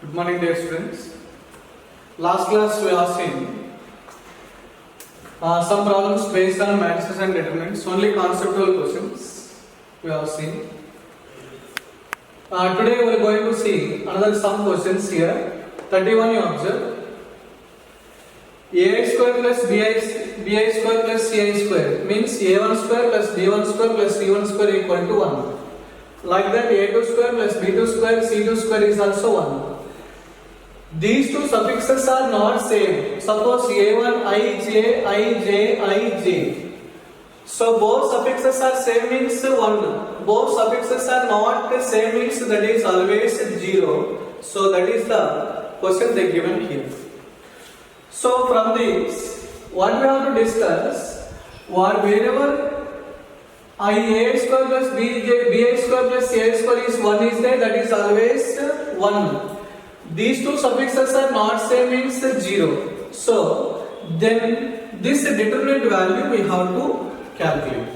Good morning, dear students. Last class we have seen some problems based on matrices and determinants. Only conceptual questions we have seen. Today we are going to see another some questions here. 31 you observe. AI square plus bi square plus ci square means a1 square plus b1 square plus c1 square equal to 1. Like that a2 square plus b2 square c2 square is also 1. These two suffixes are not same. Suppose a1 ij, ij, ij. So both suffixes are same means 1. Both suffixes are not same means that is always 0. So that is the question they given here. So from this, what we have to discuss, wherever a square plus bi square plus ci square is 1 is there, that is always 1. These two suffixes are not same means 0. So then this determinant value we have to calculate.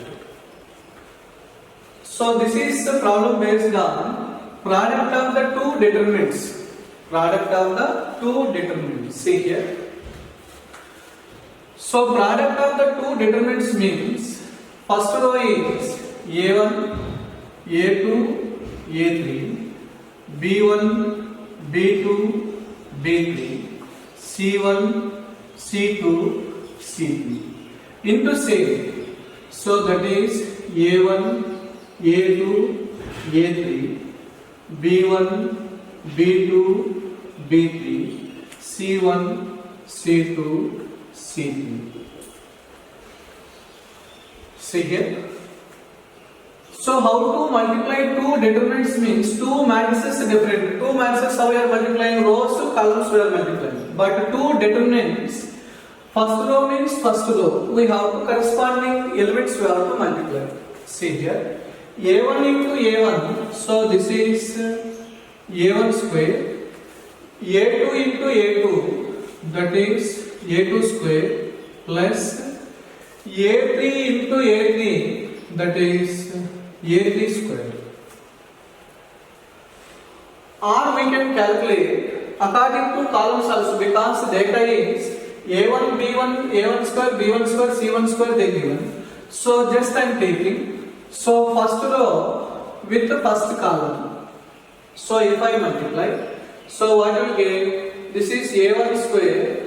So this is the problem based on product of the two determinants. Product of the two determinants. See here. So product of the two determinants means first row is a1, a2, a3, b1, b2, b3, c1, c2, c3 into same. So that is a1, a2, a3, b1, b2, b3, c1, c2, c3. See here. So how to multiply two determinants means two matrices different. Two matrices how we are multiplying, rows to columns we are multiplying. But two determinants, first row means first row. We have to corresponding elements we have to multiply. See here. a1 into a1. So this is a1 square. a2 into a2. That is a2 square plus a3 into a3. That is a3 square. Or we can calculate according to columns also, because data is a1, b1, a1 square, b1 square, c1 square they given. So just I am taking. So first row with the first column. So if I multiply, so what will get? This is a1 square.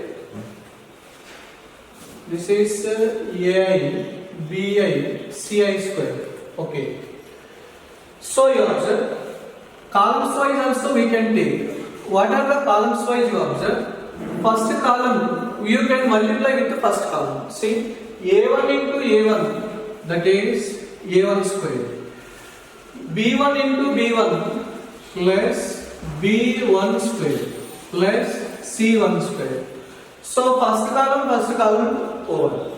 This is ai, bi, ci square. Okay. So you observe, columns wise also we can take. What are the columns wise you observe? First column you can multiply with the first column. See, a1 into a1, that is a1 square. b1 into b1 plus b1 square plus c1 square. So first column over.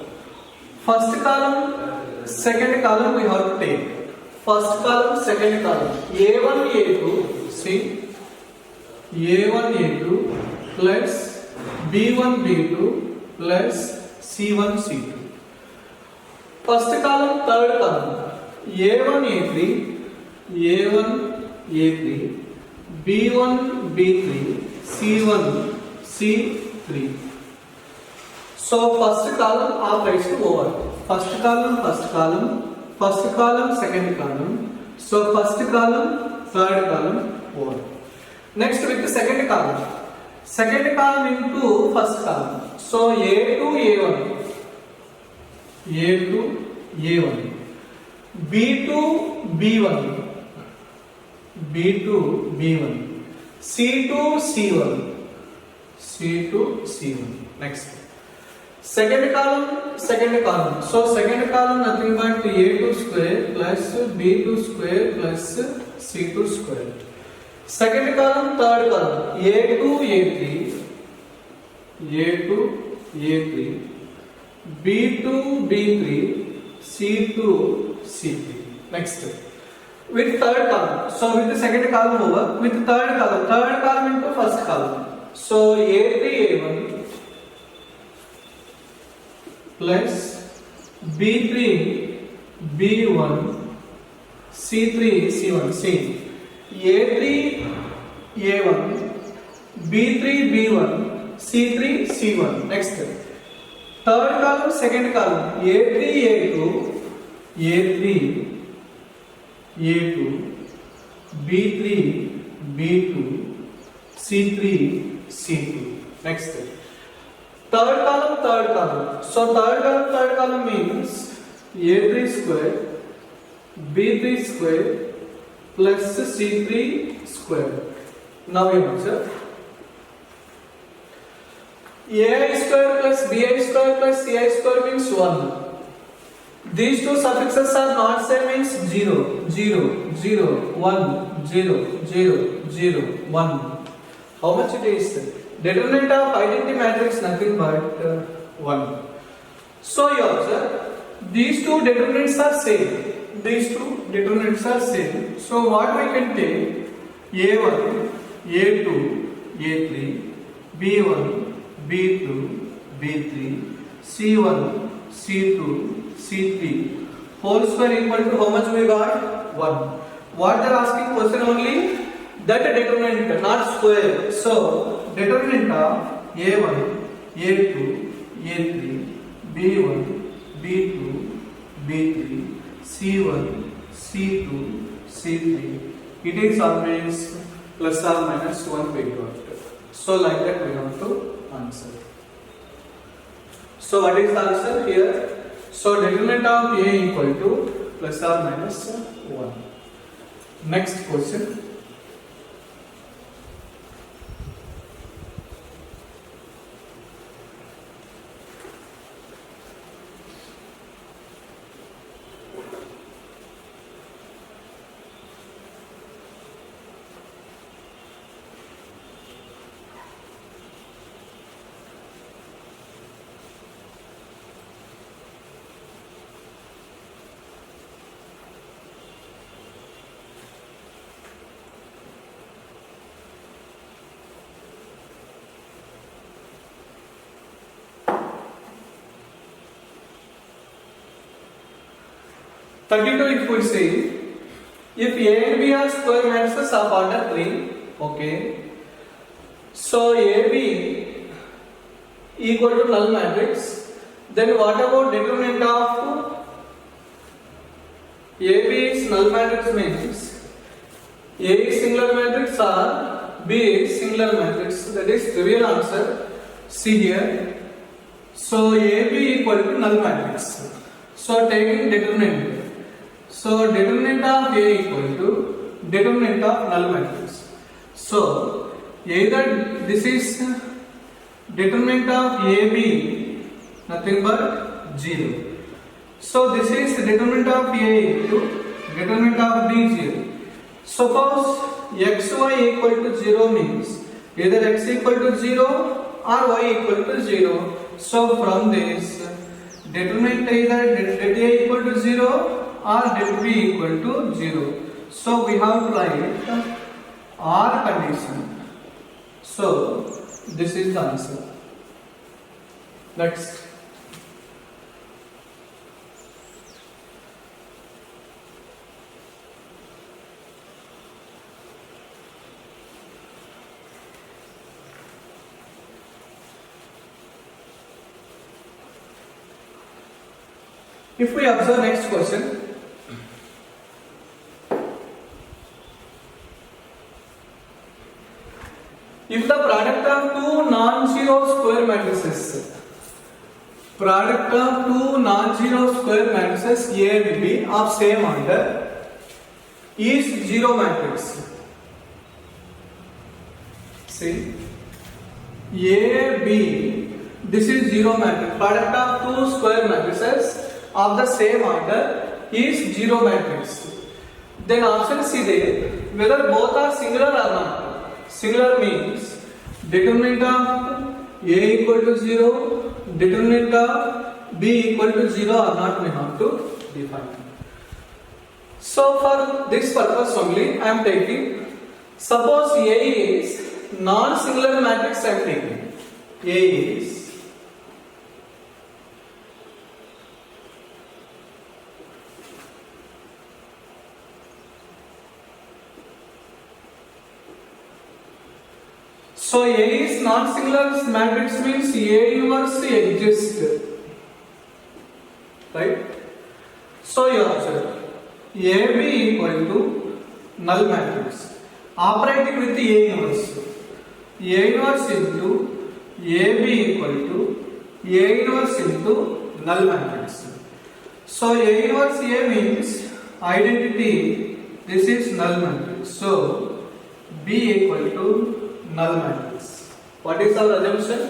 First column, second column we have to take. First column, second column. a1, a2, see, a1, a2 plus b1, b2 plus c1, c2. First column, third column. a1, a3, a1, a3, b1, b3, c1, c3. So first column operates to over. First column, second column. So first column, third column, over. Next with the second column. Second column into first column. So a2, a1. a2, a1. b2, b1. b2, b1. c2, c1. c2, c1. Next. Second column. So second column nothing but a2 square plus b2 square plus c2 square. Second column, third column, a2, a3, b2, b3, c2, c3. Next. With third column. So with the second column over, with third column into first column. So a3, a1 plus b3, b1, c3, c1. See, a3, a1 B3 B1 C3 C1. Next, third column, second column, A3 A2 A3 A2 B3 B2 C3 C2. Next, third column. So third column means A3 square B3 square plus C3 square. Now you answer. AI square plus BI square plus CI square means 1. These two suffixes are not same means 0, 0, 0, 1, 0, 0, 0, 1. How much it is? Determinant of identity matrix nothing but 1. So you observe, these two determinants are same. These two determinants are same. So what we can take? A1, A2, A3, B1, B2, B3, C1, C2, C3. Whole square equal to how much we got? 1. What they are asking question only? That determinant, not square. So determinant of A1, A2, A3, B1, B2, B3, C1, C2, C3. It is always plus or minus 1 we got. So like that we have to answer. So what is the answer here? So determinant of A equal to plus or minus 1. Next question. If we say, if A and B are square matrices of order 3, okay, so AB equal to null matrix, then what about determinant of AB is null matrix means A is singular matrix or B is singular matrix? That is trivial answer. See here. So AB equal to null matrix. So taking determinant. So determinant of A equal to determinant of null matrix. So either this is determinant of AB nothing but 0. So this is determinant of A into determinant of B 0. Suppose xy equal to 0 means either x equal to 0 or y equal to 0. So from this determinant either det A equal to 0 or del B equal to 0. So we have to write R condition. So this is the answer. Next. If we observe next question, if the product of two non-zero square matrices, A and B of same order is zero matrix. See, A, B, this is zero matrix. Product of two square matrices of the same order is zero matrix. Then option C there, whether both are singular or not. Singular means determinant of A equal to 0, determinant of B equal to 0 or not we have to define. So for this purpose only I am taking, suppose A is non-singular matrix I am taking. A is So A is non-singular matrix means A inverse exists, right? So you observe AB equal to null matrix operating with A inverse. A inverse into AB equal to A inverse into null matrix. So A inverse A means identity. This is null matrix. So B equal to null matrix. What is our assumption?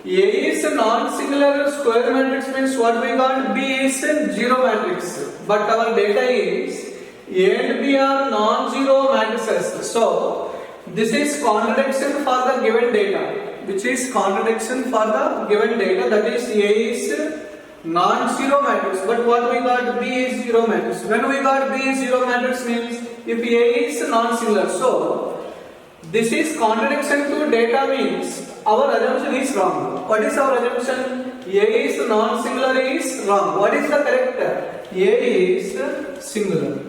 A is a non-singular square matrix means what we got? B is a zero matrix. But our data is A and B are non-zero matrices. So this is contradiction for the given data. Which is contradiction for the given data, that is A is non-zero matrix, but what we got? B is zero matrix. When we got B is zero matrix means if A is non-singular, so this is contradiction to data means our assumption is wrong. What is our assumption? A is non-singular is wrong. What is the correct? A is singular.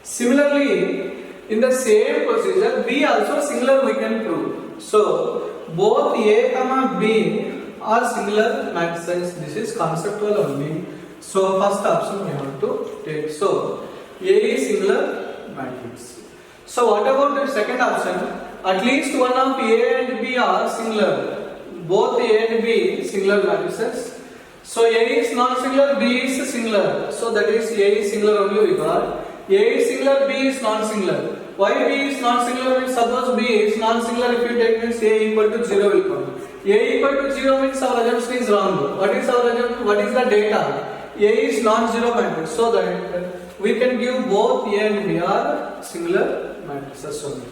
Similarly, in the same procedure, B also singular we can prove. So both A comma B are singular matrices. This is conceptual only. So first option we have to take. So A is singular matrix. So what about the second option? At least one of A and B are singular. Both A and B singular matrices. So A is non-singular, B is singular. So that is A is singular only we got. A is singular, B is non-singular. Why B is non-singular means suppose B is non-singular, if you take means A equal to 0 will come. A equal to 0 means our assumption is wrong. What is our assumption? What is the data? A is non-zero matrix. So that we can give both A and B are singular matrices only.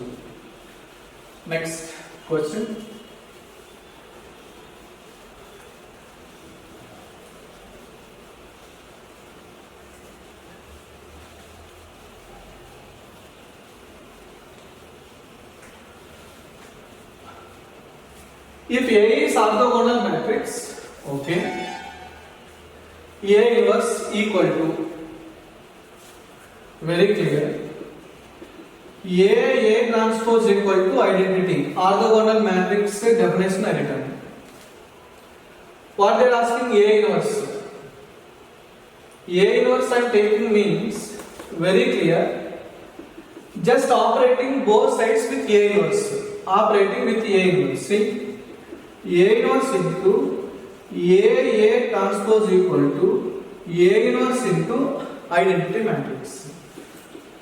Next question. If A is orthogonal matrix, okay, A inverse equal to, very clear, A transpose equal to identity, orthogonal matrix definition I written. What they are asking? A inverse. A inverse I am taking means, very clear, just operating both sides with A inverse, operating with A inverse. See? A inverse into A transpose equal to A inverse into identity matrix.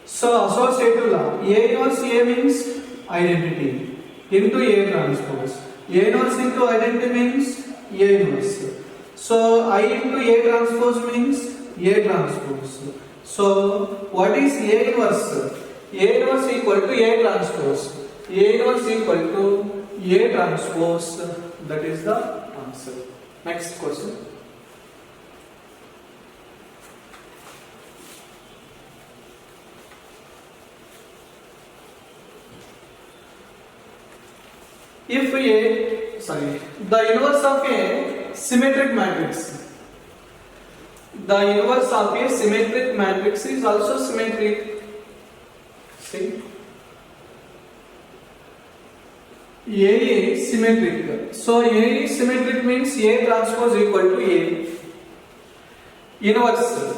So associative law, A inverse A means identity into A transpose. A inverse into identity means A inverse. So I into A transpose means A transpose. So what is A inverse? A inverse equal to A transpose. A inverse equal to A transpose. That is the answer. Next question. If the inverse of a symmetric matrix, the inverse of a symmetric matrix is also symmetric. See? A is symmetric. So A is symmetric means A transpose equal to A. Inverse.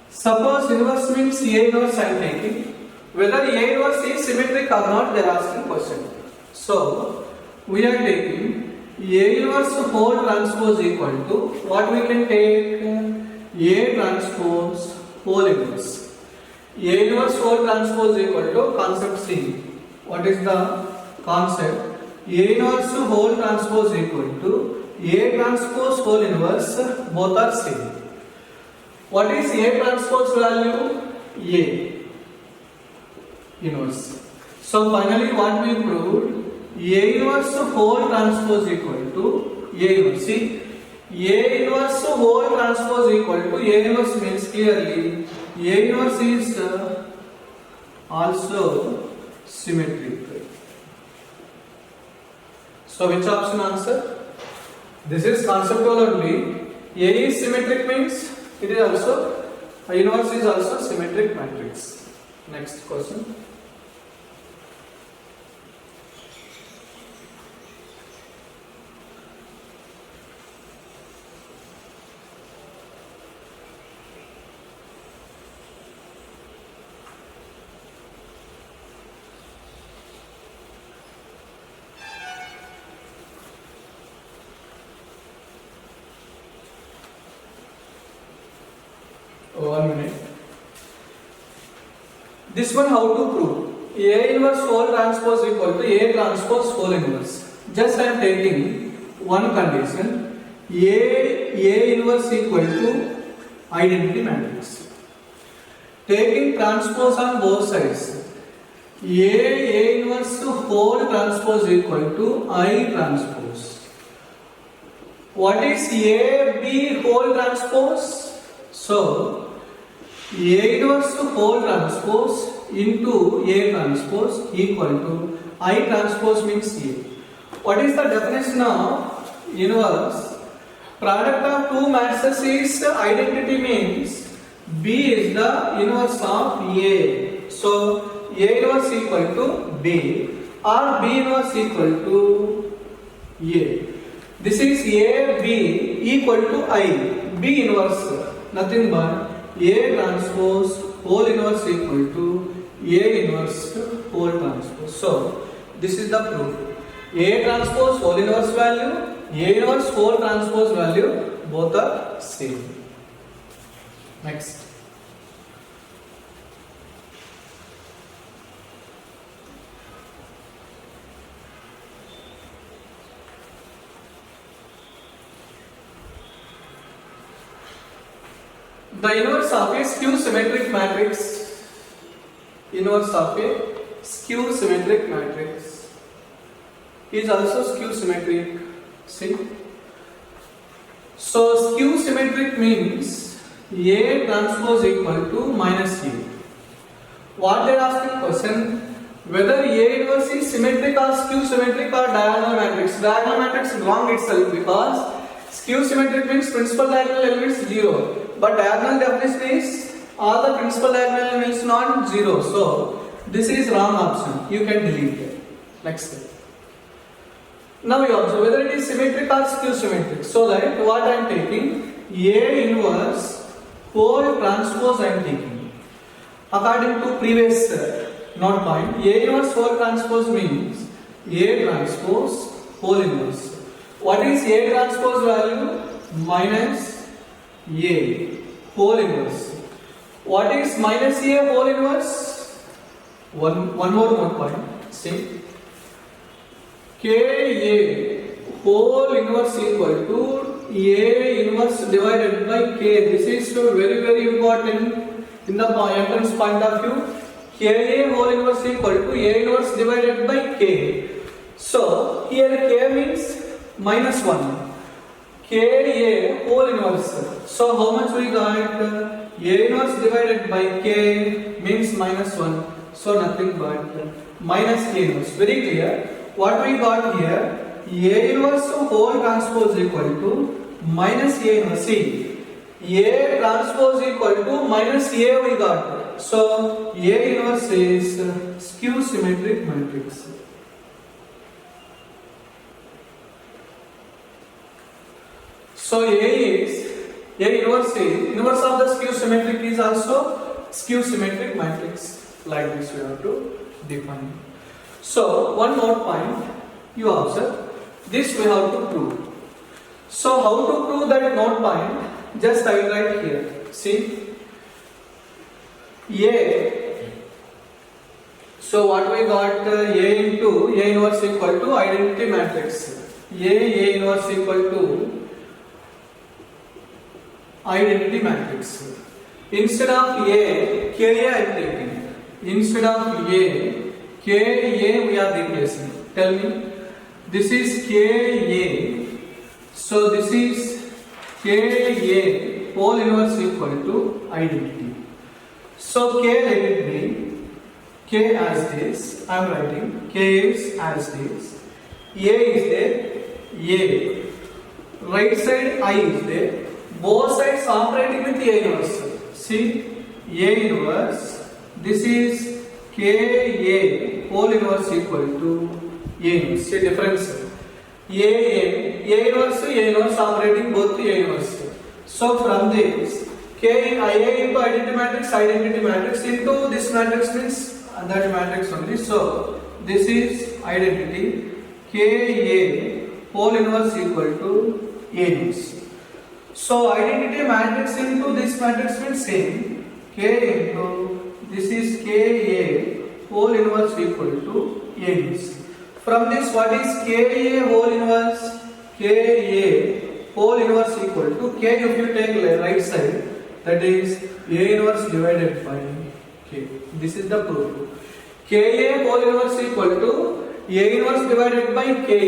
Suppose inverse means A inverse I am taking. Whether A inverse is symmetric or not, they are asking question. So we are taking A inverse whole transpose equal to what we can take? A transpose whole inverse. A inverse whole transpose equal to concept C. What is the concept? A inverse whole transpose equal to A transpose whole inverse, both are same. What is A transpose value? A inverse. So finally what we proved? A inverse whole transpose equal to A inverse. See, A inverse whole transpose equal to A inverse means clearly A inverse is also symmetric. So which option answer? This is conceptual only. A is symmetric means it is also, inverse is also symmetric matrix. Next question. 1 minute. This one how to prove? A inverse whole transpose equal to A transpose whole inverse. Just I am taking one condition. A inverse equal to identity matrix. Taking transpose on both sides. A inverse whole transpose equal to I transpose. What is A B whole transpose? So A inverse whole transpose into A transpose equal to I transpose means A. What is the definition of inverse? Product of two matrices is identity means B is the inverse of A. So A inverse equal to B or B inverse equal to A. This is A B equal to I. B inverse nothing but A transpose whole inverse equal to A inverse whole transpose. So this is the proof. A transpose whole inverse value, A inverse whole transpose value, both are same. Next. The inverse of a skew symmetric matrix. Inverse of a skew symmetric matrix is also skew symmetric. See? So skew symmetric means A transpose equal to minus A. What they are asking question, whether A inverse is symmetric or skew symmetric or diagonal matrix. Diagonal matrix is wrong itself because skew symmetric means principal diagonal elements 0. But diagonal definition is all the principal diagonal elements not 0. So this is wrong option. You can delete it. Next step. Now you observe whether it is symmetric or skew symmetric. So that what I am taking A inverse whole transpose I am taking. According to previous note point, A inverse whole transpose means A transpose whole inverse. What is A transpose value? Minus A whole inverse. What is minus A whole inverse? One more point. See, Ka whole inverse equal to A inverse divided by K. This is very important in the entrance point of view. Ka whole inverse equal to A inverse divided by K. So here K means minus 1. Ka whole inverse. So how much we got? A inverse divided by K means minus 1. So nothing but minus A inverse. Very clear. What we got here? A inverse whole transpose equal to minus A inverse. See, A transpose equal to minus A we got. So A inverse is skew symmetric matrix. So A inverse of the skew symmetric is also skew symmetric matrix. Like this we have to define. So one more point you observe. This we have to prove. So how to prove that note point? Just I will write here. See, A. So what we got? A into A inverse equal to identity matrix. A inverse equal to identity matrix. Instead of A, Ka I am taking. Instead of A, Ka we are replacing. Tell me. This is Ka. So this is Ka whole inverse equal to identity. So K let it be. K as this. I am writing. K is as this. A is there. A. Right side I is there. Both sides operating with A inverse. See, A inverse. This is Ka whole inverse equal to A inverse. See difference. A inverse operating both the A inverse. So from this, K Ia into identity matrix into this matrix means that matrix only. So this is identity Ka whole inverse equal to A inverse. So identity matrix into this matrix means same. K into this is Ka whole inverse equal to A means. From this, what is Ka whole inverse? Ka whole inverse equal to K if you take right side, that is A inverse divided by K. This is the proof. Ka whole inverse equal to A inverse divided by Ka.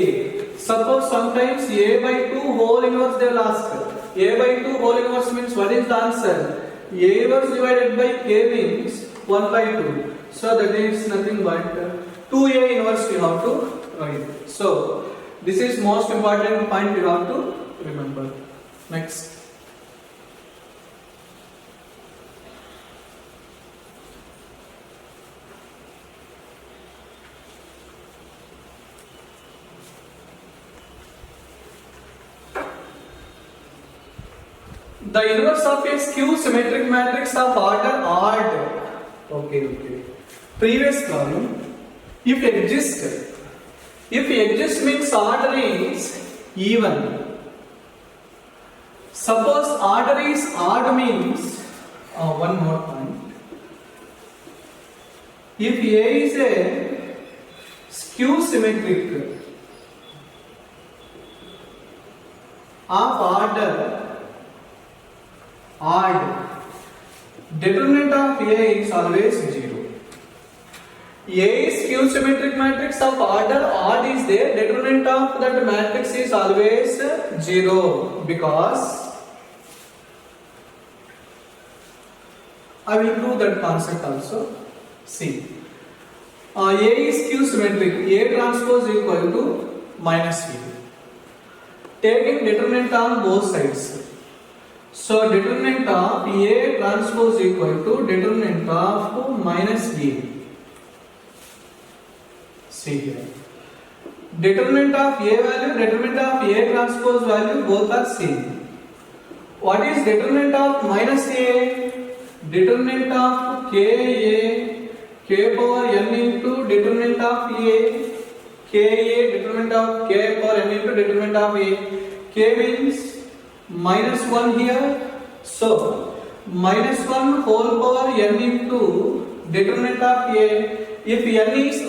Suppose sometimes A by 2 whole inverse they will ask. A by 2 whole inverse means what is the answer? A inverse divided by K means 1 by 2. So that is nothing but 2A inverse we have to write. So this is most important point you have to remember. Next. The inverse of a skew symmetric matrix of order odd. Okay. Previous problem. If exist means order is even. Suppose order is odd means one more point. If A is a skew symmetric of order odd, determinant of A is always 0. A is skew symmetric matrix of order odd is there, determinant of that matrix is always 0 because I will prove that concept also. See, A is skew symmetric, A transpose equal to minus V. Taking determinant on both sides. So determinant of A transpose equal to determinant of minus B. See here. Determinant of A value, determinant of A transpose value both are same. What is determinant of minus A? Determinant of K power n into determinant of A. Ka determinant of K power n into determinant of A. K means minus 1 here, so minus 1 whole power n into determinant of A. If n is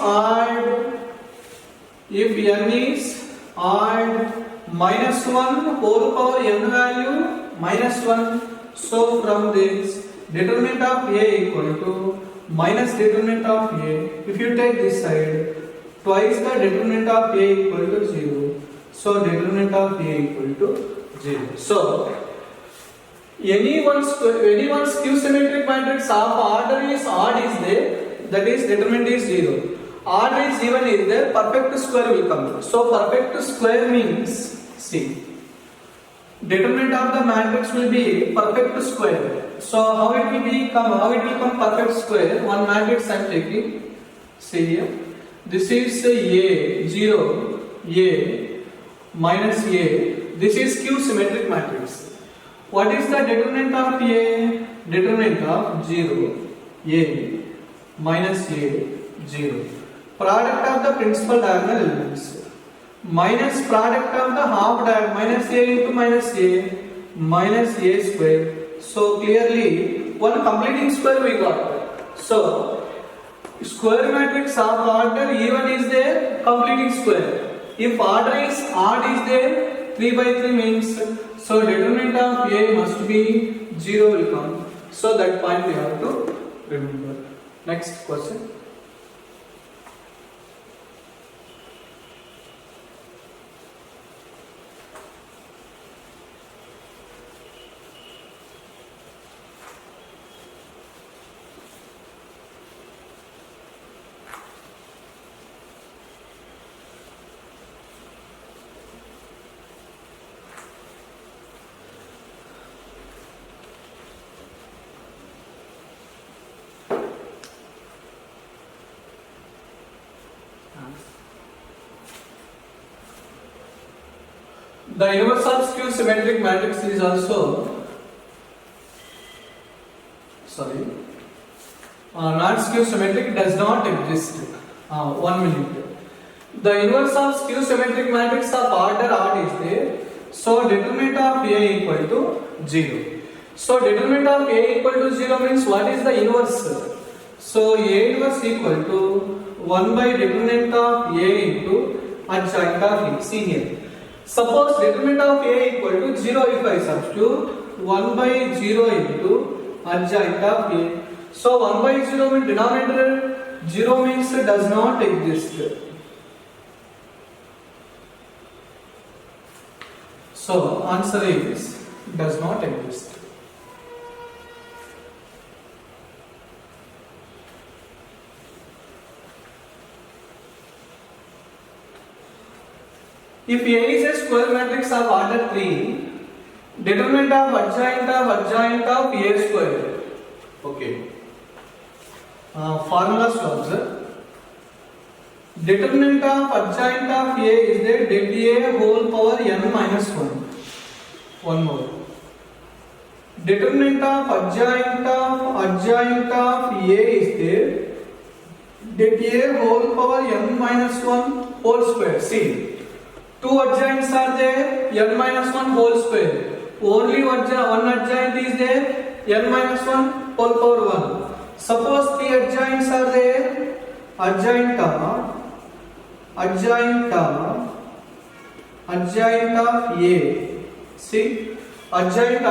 odd, minus 1 whole power n value minus 1. So from this determinant of A equal to minus determinant of A. If you take this side, twice the determinant of A equal to 0. So determinant of A equal to 0. So any one skew symmetric matrix of order is odd is there, that is determinant is 0. Odd is even is there, perfect square will come. So perfect square means, see, determinant of the matrix will be perfect square. So how it will become perfect square? One matrix I am taking. See here, this is A 0 A minus A. This is skew symmetric matrix. What is the determinant of A? Determinant of 0, A minus A, 0. Product of the principal diagonal elements minus product of the half diagonal, minus A into minus A square. So clearly one completing square we got. So square matrix of order even is there, completing square. If order is odd is there, 3 by 3 means, so determinant of A must be 0 will come. So that point we have to remember. Next question. The inverse of skew symmetric matrix is also not skew symmetric, does not exist. 1 minute. The inverse of skew symmetric matrix of order odd is there. So determinant of A equal to 0. So determinant of A equal to 0 means what is the inverse? So A inverse equal to 1 by determinant of A into adjoint of A. See here. Suppose determinant of A equal to 0 if I substitute 1 by 0 into adjoint of A. So 1 by 0 means denominator 0 means does not exist. So answer is does not exist. If A is a square matrix of order 3, determinant of adjoint of A square. Okay. Formula to observe. Determinant of adjoint of A is the det A whole power n minus 1. One more. Determinant of adjoint of A is the det A whole power n minus 1 whole square. See. Two adjoints are there, n minus 1 whole square. Only one adjoint is there, n minus 1 whole power 1. Suppose three adjoints are there, adjoint of A. See, adjoint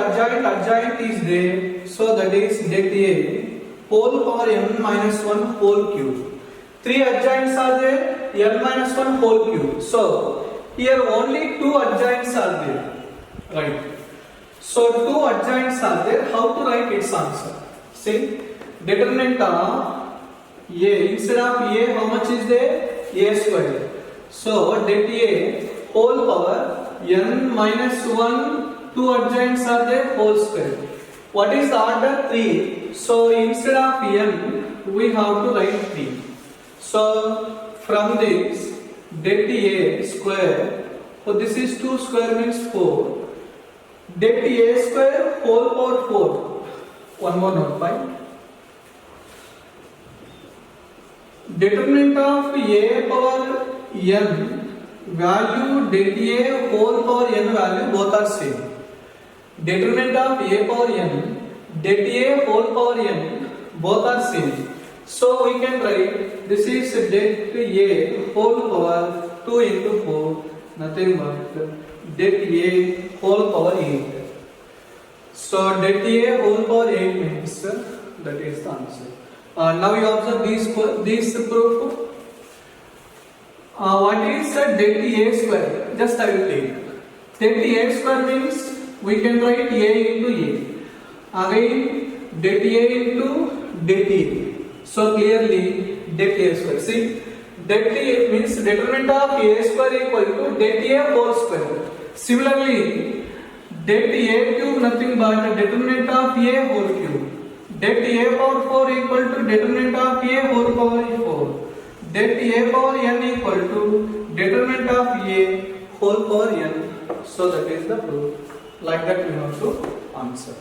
is there, so that is det A whole power n minus 1 whole cube. Three adjoints are there, n minus 1 whole cube. So here only two adjoints are there, right? So two adjoints are there. How to write its answer? See, determinant of A, instead of A, how much is there? A square. So det A whole power n minus 1, two adjoints are there, whole square. What is the order? 3. So instead of n, we have to write 3. So from this, det A square, so this is 2 square means 4. Det A square whole power 4. One more note point. Determinant of A power n value, det A whole power n value both are same. Determinant of A power n, det A whole power n both are same. So we can write this is det A whole power 2 into 4, nothing but det A whole power 8. So det A whole power 8 means that is the answer. Now you observe this proof. What is det A square? Just I will take. Det A square means we can write A into A. Again det A into det A. So clearly det A square. See, det A means determinant of A square equal to det A whole square. Similarly, det A cube nothing but determinant of A whole cube. Det A power 4 equal to determinant of A whole power 4. Det A power n equal to determinant of A whole power n. So that is the proof. Like that we have to answer.